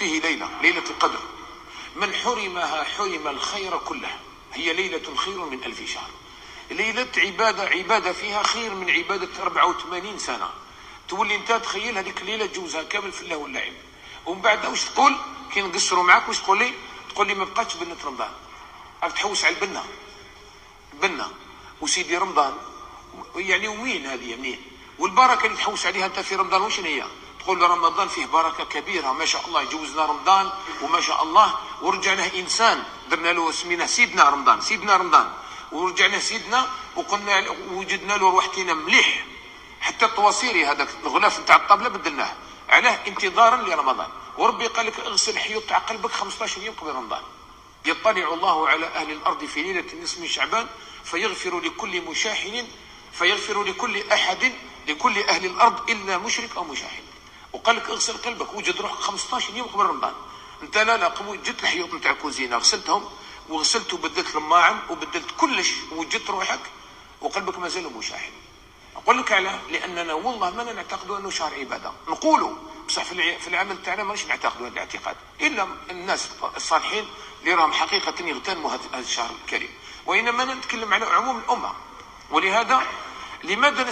فيه ليلة القدر، من حرمها حرم الخير كله. هي ليلة خير من 1000 شهر، ليلة عبادة فيها خير من عبادة 84 سنة. تولي انت تخيل هذيك الليلة تجوزها كامل في الله واللعب، ومن بعد واش تقول كي نقصروا معاك؟ واش تقول لي؟ تقول لي ما بقاتش بنة رمضان، راك تحوس على البنة وسيدي رمضان. يعني ومين هذه منين؟ والبركة اللي تحوس عليها انت في رمضان وش هي؟ تقول رمضان فيه بركة كبيرة، ما شاء الله جوزنا رمضان وما شاء الله ورجعناه إنسان، درنا له سميناه سيدنا رمضان ورجعنا سيدنا وقلنا وجدنا له روحتنا مليح. حتى الطواصيري هذاك الغلاف نتاع الطابله بدلناه علاه انتظارا لرمضان. وربي قال لك اغسل حيوط تاع قلبك 15 يوم قبل رمضان. يطلع الله على اهل الارض في ليله النصف من شعبان فيغفر لكل مشاحن، فيغفر لكل احد، لكل اهل الارض الا مشرك او مشاحن. وقال لك اغسل قلبك، وجد روحك 15 يوم قبل رمضان. انت لا جبت الحيوط نتاع الكوزينه غسلتهم وغسلت وبدلت الماعن وبدلت كلش وجدت روحك وقلبك ما زال مشاحن. اقول لك علاه؟ لاننا والله ما نعتقد انه شهر عباده، نقولوا بصح في العمل تاعنا ماناش نعتقدوا هذا الاعتقاد الا الناس الصالحين اللي راهم حقيقه يغتنموا هذا الشهر الكريم، وانما نتكلم على عموم الامه. ولهذا لماذا